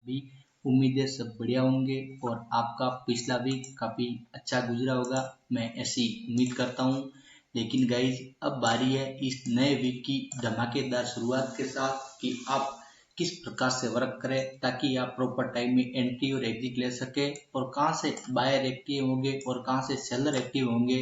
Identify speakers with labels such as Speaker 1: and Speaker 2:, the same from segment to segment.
Speaker 1: भी उम्मीदें सब बढ़िया होंगे और आपका पिछला वीक काफ़ी अच्छा गुजरा होगा, मैं ऐसी उम्मीद करता हूँ। लेकिन गाइज अब बारी है इस नए वीक की धमाकेदार शुरुआत के साथ कि आप किस प्रकार से वर्क करें ताकि आप प्रॉपर टाइम में एंट्री और एग्जिट ले सके और कहाँ से बायर एक्टिव होंगे और कहाँ से सेलर एक्टिव होंगे।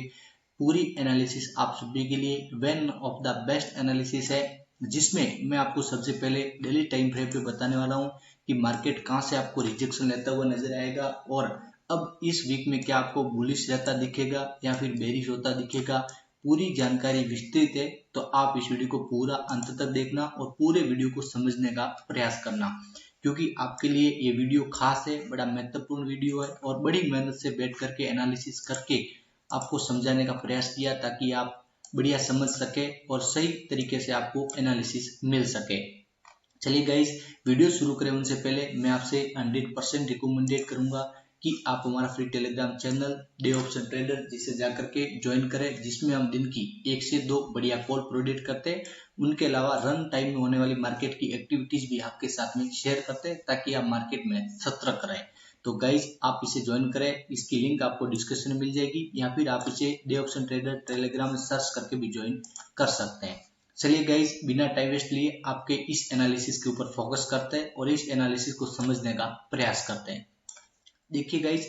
Speaker 1: पूरी एनालिसिस आप सभी के लिए one of the best analysis है, जिसमें मैं आपको सबसे पहले डेली टाइम फ्रेम पे बताने वाला हूँ कि मार्केट कहाँ से आपको रिजेक्शन लेता हुआ नजर आएगा और अब इस वीक में क्या आपको बुलिश रहता दिखेगा या फिर बेरिश होता दिखेगा। पूरी जानकारी विस्तृत है, तो आप इस वीडियो को पूरा अंत तक देखना और पूरे वीडियो को समझने का प्रयास करना, क्योंकि आपके लिए ये वीडियो खास है, बड़ा महत्वपूर्ण वीडियो है और बड़ी मेहनत से बैठ करके एनालिसिस करके आपको समझाने का प्रयास किया ताकि आप बढ़िया समझ सके और सही तरीके से आपको एनालिसिस मिल सके। चलिए गाइज, वीडियो शुरू करें उनसे पहले मैं आपसे 100% रिकमेंडेड करूंगा कि आप हमारा free Telegram channel day option trader जिसे जाकर के ज्वाइन करें, जिसमें हम दिन की 1 से 2 बढ़िया कॉल प्रोवाइड करते हैं। उनके अलावा रन टाइम में होने वाली मार्केट की एक्टिविटीज भी आपके साथ में शेयर करते हैं ताकि आप मार्केट में सतर्क रहें। तो गाइज आप इसे ज्वाइन करें, इसकी लिंक आपको डिस्क्रिप्शन में मिल जाएगी या फिर आप इसे डे ऑप्शन ट्रेडर टेलीग्राम में सर्च करके भी ज्वाइन कर सकते हैं। चलिए गाइज, बिना टाइम वेस्ट लिए आपके इस एनालिसिस के ऊपर फोकस करते हैं और इस एनालिसिस को समझने का प्रयास करते हैं। देखिए गाइज,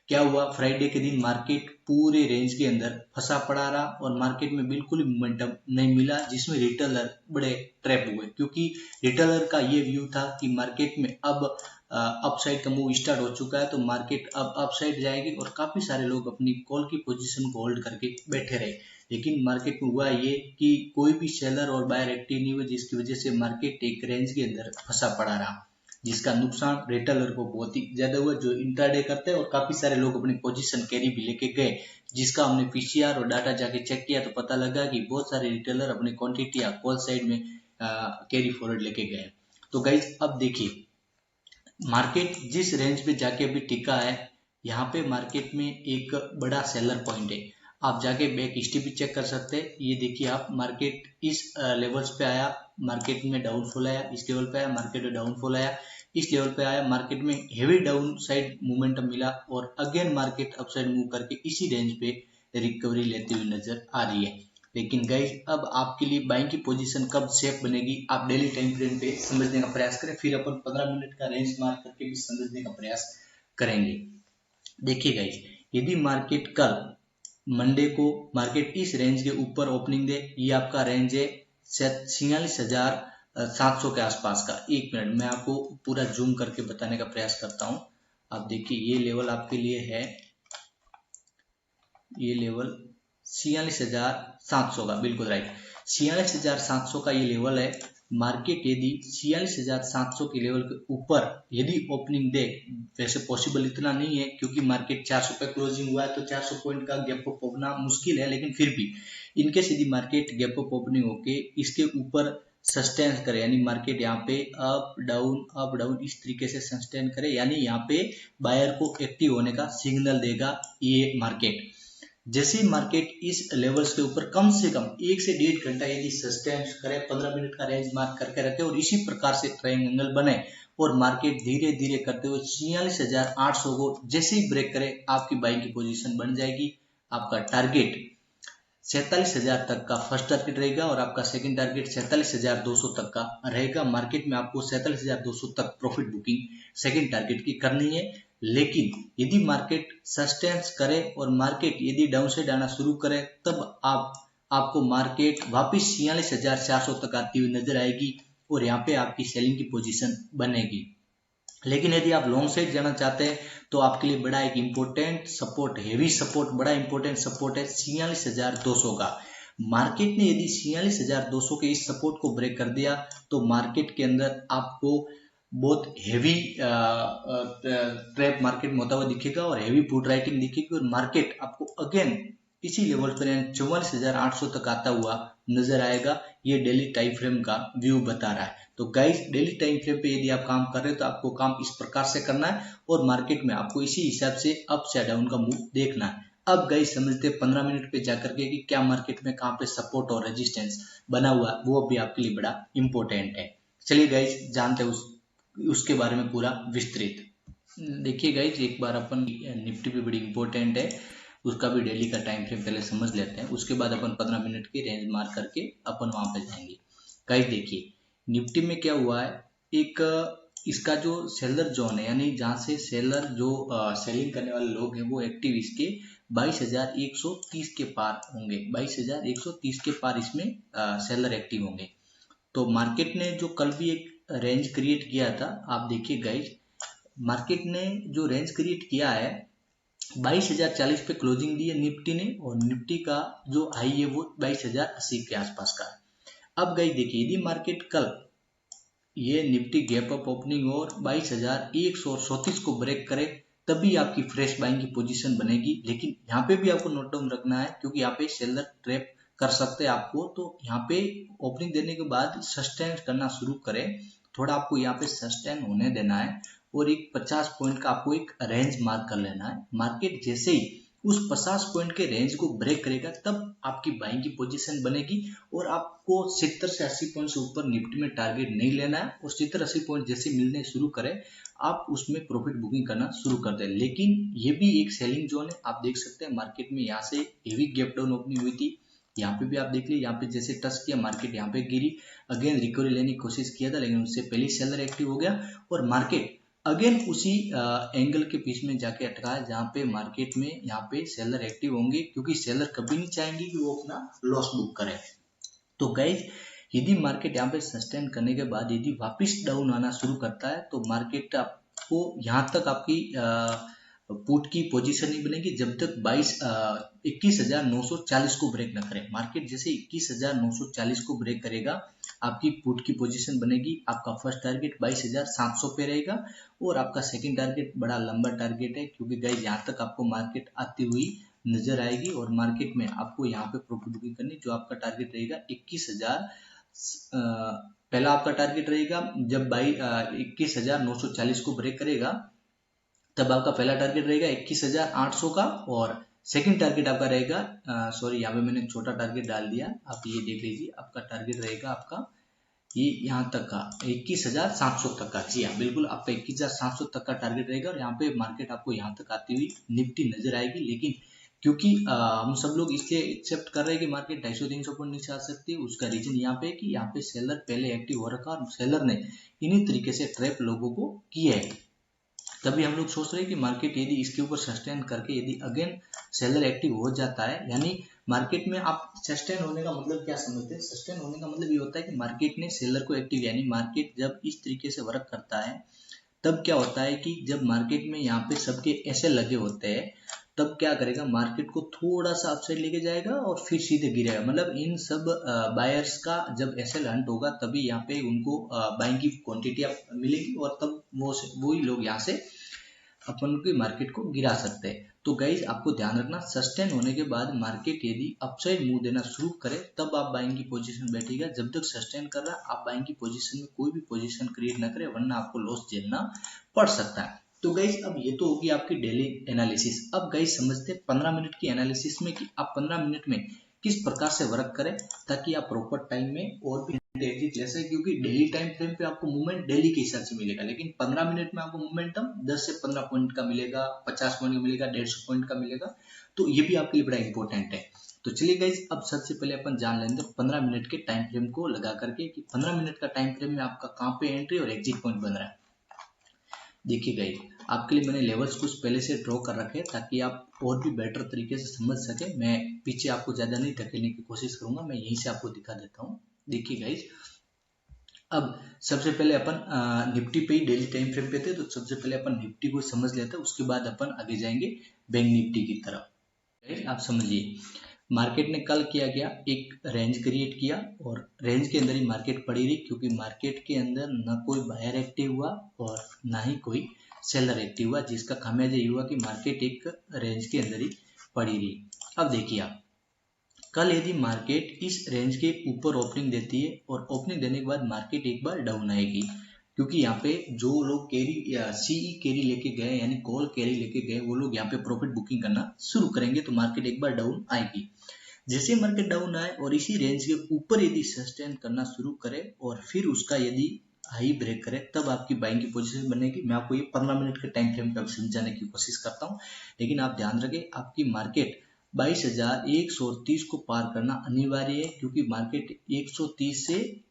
Speaker 1: क्या हुआ, फ्राइडे के दिन मार्केट पूरे रेंज के अंदर फंसा पड़ा रहा और मार्केट में बिल्कुल ही मोमेंटम नहीं मिला, जिसमें रिटेलर बड़े ट्रैप हुए, क्योंकि रिटेलर का ये व्यू था कि मार्केट में अब अपसाइड का मूव स्टार्ट हो चुका है, तो मार्केट अब अपसाइड जाएगी और काफी सारे लोग अपनी कॉल की पोजीशन को होल्ड करके बैठे रहे। लेकिन मार्केट में हुआ ये कि कोई भी सेलर और बायर एक्टिव नहीं हुए, जिसकी वजह से मार्केट एक रेंज के अंदर फंसा पड़ा रहा, जिसका नुकसान रिटेलर को बहुत ही ज्यादा हुआ जो इंट्राडे करते हैं, और काफी सारे लोग अपनी पोजीशन कैरी भी लेके गए, जिसका हमने पीसीआर और डाटा जाके चेक किया तो पता लगा कि बहुत सारे रिटेलर अपनी क्वांटिटी कॉल साइड में कैरी फॉरवर्ड लेके गए। तो गाइज अब देखिए, मार्केट जिस रेंज पे जाके अभी टिका है, यहाँ पे मार्केट में एक बड़ा सेलर पॉइंट है। आप जाके बैक हिस्ट्री भी चेक कर सकते हैं। ये देखिए आप, मार्केट इस लेवल्स पे आया, मार्केट में डाउनफॉल आया, इस लेवल पे आया, मार्केट में डाउनफॉल आया, इस लेवल पे आया, मार्केट में हेवी डाउन साइड मोमेंटम मिला और अगेन मार्केट अपसाइड मूव करके इसी रेंज पे रिकवरी लेती हुई नजर आ रही है। लेकिन गाइज अब आपके लिए बाइंग की पोजीशन कब सेफ बनेगी, आप डेली टाइम फ्रेम पे समझने का प्रयास करें, फिर अपन 15 मिनट का रेंज मार्क करके भी समझने का प्रयास करेंगे। देखिए गाइज, यदि मार्केट कल मंडे को मार्केट इस रेंज के ऊपर ओपनिंग दे, ये आपका रेंज है 46,700 के आसपास का। एक मिनट मैं आपको पूरा जूम करके बताने का प्रयास करता हूं। आप देखिए, ये लेवल आपके लिए है, ये लेवल 46,700 का, बिल्कुल राइट, 46,700 का ये लेवल है। मार्केट यदि 46,700 के लेवल के ऊपर यदि ओपनिंग दे, वैसे पॉसिबल इतना नहीं है क्योंकि मार्केट 400 पे क्लोजिंग हुआ है, तो 400 पॉइंट का गैप अप होना मुश्किल है, लेकिन फिर भी इनकेस यदि मार्केट गैप अप ओपनिंग होके इसके ऊपर सस्टेन करे, यानी मार्केट यहाँ पे अप डाउन इस तरीके से सस्टेन करे, यानी यहाँ पे बायर को एक्टिव होने का सिग्नल देगा ये मार्केट। जैसे ही मार्केट इस लेवल्स के ऊपर कम से कम 1 से 1.5 घंटा यदि सस्टेन करे, 15 मिनट का रेंज मार्क करके रखे और इसी प्रकार से ट्रायंगल बने और मार्केट धीरे धीरे करते हुए 46,800 को जैसे ही ब्रेक करे, आपकी बाइंग की पोजीशन बन जाएगी। आपका टारगेट 47,000 तक का फर्स्ट टारगेट रहेगा और आपका सेकंड टारगेट 47,200 तक का रहेगा। मार्केट में आपको 47,200 तक प्रॉफिट बुकिंग सेकंड टारगेट की करनी है। लेकिन यदि मार्केट सस्टेंस करे और मार्केट यदि डाउन साइड आना शुरू करे, तब आपको मार्केट वापिस 46,400 तक आती हुई नजर आएगी और यहाँ पे आपकी सेलिंग की पोजीशन बनेगी। लेकिन यदि आप लॉन्ग साइड जाना चाहते हैं तो आपके लिए बड़ा एक इंपॉर्टेंट सपोर्ट, हेवी सपोर्ट, बड़ा इंपॉर्टेंट सपोर्ट है 46,200 का। मार्केट ने यदि 46,200 के इस सपोर्ट को ब्रेक कर दिया तो मार्केट के अंदर आपको बहुत हेवी ट्रैप मार्केट में होता हुआ दिखेगा और हेवी पुट राइटिंग दिखेगी और मार्केट आपको अगेन इसी लेवल पर 44,800 तक आता हुआ नजर आएगा। ये डेली टाइम फ्रेम का व्यू बता रहा है। तो गाइस, डेली टाइम फ्रेम पे यदि आप काम कर रहे हो तो आपको काम इस प्रकार से करना है और मार्केट में आपको इसी हिसाब से अप या डाउन का मूव देखना है। अब गाइस समझते हैं 15 मिनट पे जाकर के कि क्या मार्केट में कहाँ पे सपोर्ट और रेजिस्टेंस बना हुआ है, वो भी आपके लिए बड़ा इंपॉर्टेंट है। चलिए गाइस जानते हैं उसके बारे में पूरा विस्तृत। देखिए गाइज, एक बार अपन निफ्टी भी बड़ी इंपॉर्टेंट है, उसका भी डेली का टाइम फ्रेम पहले समझ लेते हैं, उसके बाद अपन 15 मिनट की रेंज मार्क करके अपन वहां पे जाएंगे। गाइज देखिए निफ्टी में क्या हुआ है, एक इसका जो सेलर जोन है, यानी जहां से सेलर जो सेलिंग करने वाले लोग हैं वो एक्टिव इसके 22,130 के पार होंगे, 22,130 के पार इसमें सेलर एक्टिव होंगे। तो मार्केट ने जो कल भी एक रेंज क्रिएट किया था, आप देखिए गाइज, मार्केट ने जो रेंज क्रिएट किया है 22,040 पे क्लोजिंग दी है निफ्टी ने, और निफ्टी का जो हाई है वो 22,080 के आसपास का है। अब गाइज देखिए, यदि मार्केट कल ये निफ्टी गैप अप ओपनिंग और 22,134 को ब्रेक करे तभी आपकी फ्रेश बाइंग की पोजीशन बनेगी। लेकिन यहाँ पे भी आपको नोट डाउन रखना है, क्योंकि यहाँ पे सेलर ट्रैप कर सकते हैं आपको। तो यहाँ पे ओपनिंग देने के बाद सस्टेन करना शुरू करें, थोड़ा आपको यहाँ पे सस्टेन होने देना है, और एक 50 पॉइंट का आपको एक रेंज मार्क कर लेना है। मार्केट जैसे ही उस 50 पॉइंट के रेंज को ब्रेक करेगा तब आपकी बाइंग की पोजीशन बनेगी, और आपको 70 से 80 पॉइंट से ऊपर निफ्टी में टारगेट नहीं लेना है, और 70-80 पॉइंट जैसे मिलने शुरू करें आप उसमें प्रॉफिट बुकिंग करना शुरू कर दें। लेकिन ये भी एक सेलिंग जोन है, आप देख सकते हैं मार्केट में यहाँ से हेवी गैप डाउन ओपनिंग हुई थी, यहाँ पे भी आप देख लीजिए, यहाँ पे जैसे टच किया मार्केट यहाँ पे गिरी, अगेन रिकवरी लेने की कोशिश किया था, लेकिन उससे पहले सेलर एक्टिव हो गया, और मार्केट अगेन उसी एंगल के बीच में जाके अटका है जहां पे मार्केट में यहाँ पे सेलर एक्टिव होंगे, क्योंकि सेलर कभी नहीं चाहेंगे कि वो अपना लॉस बुक करे। तो गाइज यदि मार्केट यहाँ पे सस्टेन करने के बाद यदि वापस डाउन आना शुरू करता है तो मार्केट आपको यहाँ तक आपकी पुट की पोजीशन नहीं बनेगी जब तक 21,940 को ब्रेक न करे। मार्केट जैसे 21,940 को ब्रेक करेगा आपकी पुट की पोजीशन बनेगी, आपका फर्स्ट टारगेट 22,700 पे रहेगा, और आपका सेकंड टारगेट बड़ा लंबा टारगेट है, क्योंकि गाइज यहाँ तक आपको मार्केट आती हुई नजर आएगी, और मार्केट में आपको यहाँ पे प्रॉफिट बुकिंग करनी, जो आपका टारगेट रहेगा 21,000। पहला आपका टारगेट रहेगा जब 21,940 को ब्रेक करेगा, तब आपका पहला टारगेट रहेगा 21,800 का, और सेकंड टारगेट आपका रहेगा, सॉरी यहाँ पे मैंने छोटा टारगेट डाल दिया, आप ये देख लीजिए, आपका टारगेट रहेगा आपका ये यहाँ तक का 21,700 तक का। जी हाँ बिल्कुल, आपका 21,700 तक का टारगेट रहेगा, और यहाँ पे मार्केट आपको यहाँ तक आती हुई निफ्टी नजर आएगी। लेकिन क्योंकि हम सब लोग इसलिए एक्सेप्ट कर रहे हैं कि मार्केट 250-300 पॉइंट नीचे आ सकती है, उसका रीजन यहाँ पे कि यहाँ पे सेलर पहले एक्टिव हो रखा, और सेलर ने इन्हीं तरीके से ट्रैप लोगों को किया है। तभी हम लोग सोच रहे हैं कि मार्केट यदि इसके ऊपर सस्टेन करके यदि अगेन सेलर एक्टिव हो जाता है, यानी मार्केट में आप सस्टेन होने का मतलब क्या समझते हैं? सस्टेन होने का मतलब ये होता है कि मार्केट ने सेलर को एक्टिव, यानी मार्केट जब इस तरीके से वर्क करता है तब क्या होता है कि जब मार्केट में यहाँ पे सबके ऐसे लगे होते हैं, तब क्या करेगा, मार्केट को थोड़ा सा अपसाइड लेके जाएगा और फिर सीधे गिरेगा। मतलब इन सब बायर्स का जब एसएल हंट होगा तभी यहाँ पे उनको बाइंग की क्वांटिटी मिलेगी, और तब वही लोग यहाँ से अपन की मार्केट को गिरा सकते हैं। तो गाइज आपको ध्यान रखना, सस्टेन होने के बाद मार्केट यदि अपसाइड मूव देना शुरू करे तब आप बाइंग की पोजीशन बैठेगा। जब तक सस्टेन कर रहा है आप बाइंग की पोजीशन में कोई भी पोजीशन क्रिएट ना करें, वरना आपको लॉस झेलना पड़ सकता है। तो गाइज अब ये तो होगी आपकी डेली एनालिसिस। अब गाइज समझते हैं 15 मिनट की एनालिसिस में कि आप 15 मिनट में किस प्रकार से वर्क करें ताकि आप प्रॉपर टाइम में और भी एग्जिट ले सके, क्योंकि डेली टाइम फ्रेम पे आपको मूवमेंट डेली के हिसाब से मिलेगा, लेकिन 15 मिनट में आपको मोमेंटम 10 से 15 पॉइंट का मिलेगा, 50 पॉइंट का मिलेगा, 150 पॉइंट का मिलेगा। तो ये भी आपके लिए बड़ा इंपॉर्टेंट है। तो चलिए गाइज अब सबसे पहले अपन जान लेंगे 15 मिनट के टाइम फ्रेम को लगा करके कि 15 मिनट का टाइम फ्रेम में आपका कहाँ पे एंट्री और एग्जिट पॉइंट बन रहा है। देखिए गाइज आपके लिए मैंने लेवल्स कुछ पहले से ड्रॉ कर रखे हैं ताकि आप और भी बेटर तरीके से समझ सके। मैं पीछे आपको ज्यादा नहीं धकेलने की कोशिश करूंगा, मैं यहीं से आपको दिखा देता हूँ। देखिए गाइज अब सबसे पहले अपन निफ्टी पे ही डेली टाइम फ्रेम पे थे, तो सबसे पहले अपन निफ्टी को समझ लेते हैं, उसके बाद अपन आगे जाएंगे बैंक निफ्टी की तरफ। आप समझिए मार्केट ने कल किया गया, एक रेंज क्रिएट किया और रेंज के अंदर ही मार्केट पड़ी रही, क्योंकि मार्केट के अंदर न कोई बायर एक्टिव हुआ और ना ही कोई सेलर एक्टिव हुआ, जिसका खामियाजा ये हुआ कि मार्केट एक रेंज के अंदर ही पड़ी रही। अब देखिए आप कल यदि मार्केट इस रेंज के ऊपर ओपनिंग देती है और ओपनिंग देने के बाद मार्केट एक बार डाउन आएगी, क्योंकि यहाँ पे जो लोग कैरी या सीई कैरी लेके गए यानी कॉल कैरी लेके गए वो लोग यहाँ पे प्रॉफिट बुकिंग करना शुरू करेंगे, तो मार्केट एक बार डाउन आएगी। जैसे मार्केट डाउन आए और इसी रेंज के ऊपर यदि सस्टेन करना शुरू करे और फिर उसका यदि हाई ब्रेक करे तब आपकी बाइंग की पोजीशन बनेगी। मैं आपको ये 15 मिनट के टाइम फ्रेम पे समझाने की कोशिश करता हूँ, लेकिन आप ध्यान रखें आपकी मार्केट 22,130 को पार करना अनिवार्य है, क्योंकि मार्केट 130 से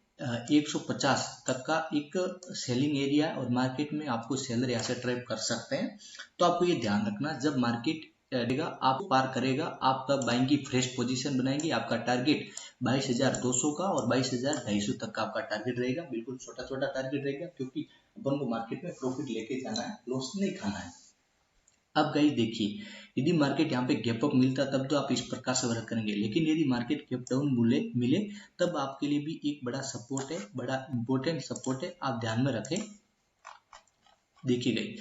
Speaker 1: 150 तक का एक सेलिंग एरिया है और मार्केट में आपको सेलर यहाँ से ट्रैप कर सकते हैं। तो आपको ये ध्यान रखना, जब मार्केट आप पार करेगा आप तब बाइंग की फ्रेश पोजीशन बनाएंगे। आपका टारगेट 22,200 का और 22,250 तक का आपका टारगेट रहेगा। बिल्कुल छोटा छोटा टारगेट रहेगा, क्योंकि अपन को मार्केट में प्रॉफिट लेके जाना है, लॉस नहीं खाना है। अब गाइस देखिए, यदि मार्केट यहाँ पे गैप अप मिलता तब तो आप इस प्रकार से वर्क करेंगे, लेकिन यदि मार्केट गैप डाउन मिले तब आपके लिए भी एक बड़ा सपोर्ट है, बड़ा इंपॉर्टेंट सपोर्ट है, आप ध्यान में रखें। देखिए गाइस,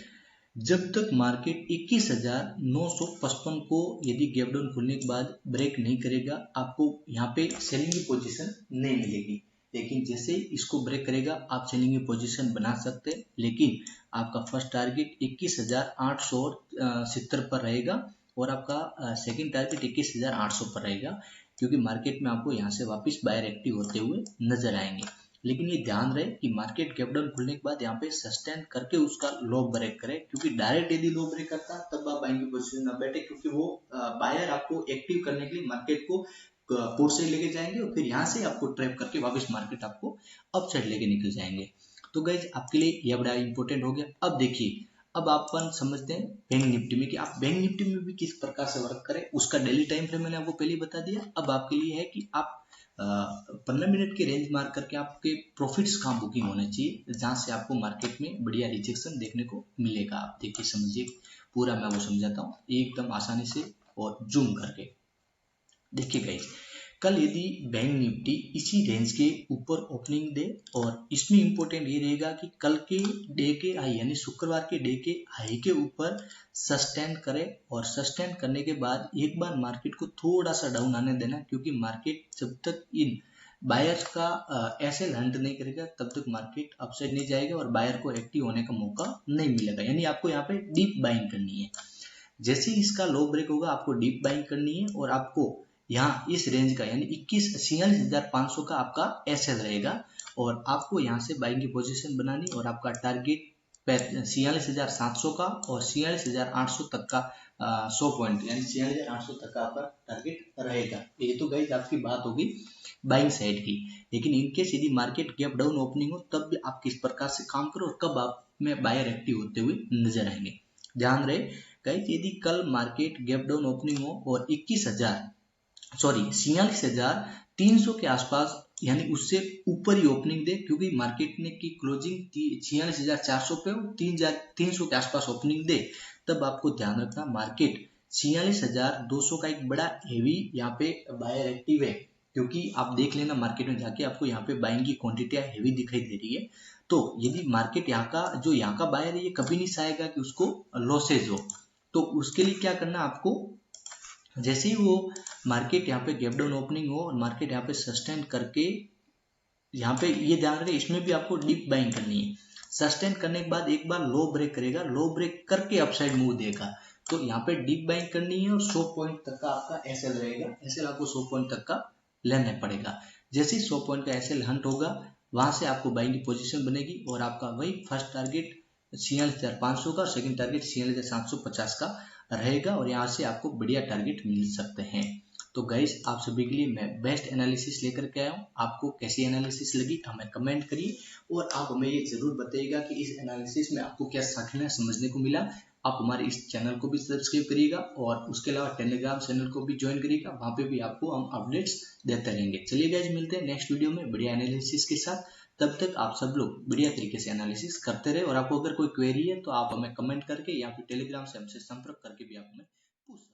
Speaker 1: जब तक मार्केट 21,955 को यदि गैप डाउन खुलने के बाद ब्रेक नहीं करेगा, आपको यहाँ पे सेलिंग की पोजीशन नहीं मिलेगी। लेकिन जैसे ही इसको ब्रेक करेगा आप सेलिंग की पोजीशन बना सकते हैं, लेकिन आपका फर्स्ट टारगेट 21,870 पर रहेगा और आपका सेकंड टारगेट 21,800 पर रहेगा, क्योंकि मार्केट में आपको यहाँ से वापस बायर एक्टिव होते हुए नजर आएंगे। लेकिन ये ध्यान रहे कि मार्केट गैप डाउन खुलने के बाद यहाँ पे सस्टेन करके उसका लो ब्रेक करे, क्योंकि डायरेक्ट यदि लो ब्रेक करता तब आप बाइंग की पोजीशन में बैठे, क्योंकि वो बायर आपको एक्टिव करने के लिए मार्केट को कोर्ट से लेके जाएंगे और फिर यहाँ से आपको ट्रैप करके वापस मार्केट आपको अपसाइड लेके निकल जाएंगे। तो गाइज आपके लिए यह बड़ा इंपॉर्टेंट हो गया। अब देखिए, अब अपन समझते हैं बैंक निफ्टी में कि आप बैंक निफ्टी में भी किस प्रकार से वर्क करें। उसका डेली टाइम फ्रेम मैंने आपको पहले बता दिया। अब आपके लिए है कि आप 15 मिनट की रेंज मार्क करके आपके प्रॉफिट्स कहाँ बुकिंग होने चाहिए, जहां से आपको मार्केट में बढ़िया रिजेक्शन देखने को मिलेगा। आप देखिए समझिए, पूरा मैं वो समझाता हूँ एकदम आसानी से और जूम करके। देखिए गाइस, कल यदि बैंक निफ्टी इसी रेंज के ऊपर ओपनिंग दे, और इसमें इंपॉर्टेंट ये रहेगा कि कल के डे के हाई यानी शुक्रवार के डे के हाई के ऊपर सस्टेन करे, और सस्टेन करने के बाद एक बार मार्केट को थोड़ा सा डाउन आने देना, क्योंकि मार्केट जब तक इन बायर्स का एसएल हंट नहीं करेगा तब तक मार्केट अपसाइड नहीं जाएगा और बायर को एक्टिव होने का मौका नहीं मिलेगा। यानी आपको यहाँ पे डीप बाइंग करनी है। जैसे ही इसका लो ब्रेक होगा आपको डीप बाइंग करनी है, और आपको यहाँ इस रेंज का यानी 46,500 का आपका एसएल रहेगा, और आपको यहाँ से बाइंग की पोजीशन बनानी, और आपका टारगेट 46,700 का और 46,800 तक का 100 पॉइंट यानी 46,800 तक का आपका टारगेट रहेगा। ये तो गाइस आपकी बात होगी बाइंग साइड की। लेकिन इनकेस यदि मार्केट गैप डाउन ओपनिंग हो तब भी आप किस प्रकार से काम करो और कब आप में बायर एक्टिव होते हुए नजर आएंगे। ध्यान रहे गाइस, यदि कल मार्केट गैप डाउन ओपनिंग हो और 46,300 के आसपास यानी उससे ऊपर ही ओपनिंग दे, क्योंकि मार्केट ने की क्लोजिंग 46,400 पे 300 के आसपास ओपनिंग दे, तब आपको ध्यान रखना मार्केट 46,200 का एक बड़ा हेवी यहाँ पे बायर एक्टिव है, क्योंकि आप देख लेना मार्केट में जाके आपको यहाँ पे बाइंग की क्वांटिटियां हेवी दिखाई दे रही है। तो यदि मार्केट यहाँ का बायर है ये कभी नहीं चाहेगा कि उसको लॉसेज हो, तो उसके लिए क्या करना आपको, जैसे ही वो मार्केट यहाँ पे गैप डाउन ओपनिंग हो और मार्केट यहाँ पे सस्टेन करके, यहाँ पे ये ध्यान रखें इसमें भी आपको डीप बाइंग करनी है। सस्टेन करने के बाद एक बार लो ब्रेक करेगा, लो ब्रेक करके अपसाइड मूव देगा, तो यहाँ पे डीप बाइंग करनी है और 100 पॉइंट तक का आपका एसएल रहेगा। एसएल आपको 100 पॉइंट तक का लेना पड़ेगा। जैसे ही 100 पॉइंट का एसएल हंट होगा वहां से आपको बाइंग की पोजीशन बनेगी, और आपका वही फर्स्ट टारगेट 46,500 का, सेकंड टारगेट 46,750 का रहेगा, और यहाँ से आपको बढ़िया टारगेट मिल सकते हैं। तो गाइस आप सभी के लिए मैं बेस्ट एनालिसिस लेकर के आया हूँ। आपको कैसी एनालिसिस लगी हमें कमेंट करिए, और आप हमें ये जरूर बताइएगा कि इस एनालिसिस में आपको क्या सीखने समझने को मिला। आप हमारे इस चैनल को भी सब्सक्राइब करिएगा, और उसके अलावा टेलीग्राम चैनल को भी ज्वाइन करिएगा, वहां पे भी आपको हम अपडेट्स देते रहेंगे। चलिए गाइस, मिलते हैं नेक्स्ट वीडियो में बढ़िया एनालिसिस के साथ। तब तक आप सब लोग बढ़िया तरीके से एनालिसिस करते रहे, और आपको अगर कोई क्वेरी है तो आप हमें कमेंट करके या फिर टेलीग्राम से हमसे संपर्क करके भी आप हमें पूछ सकते हैं।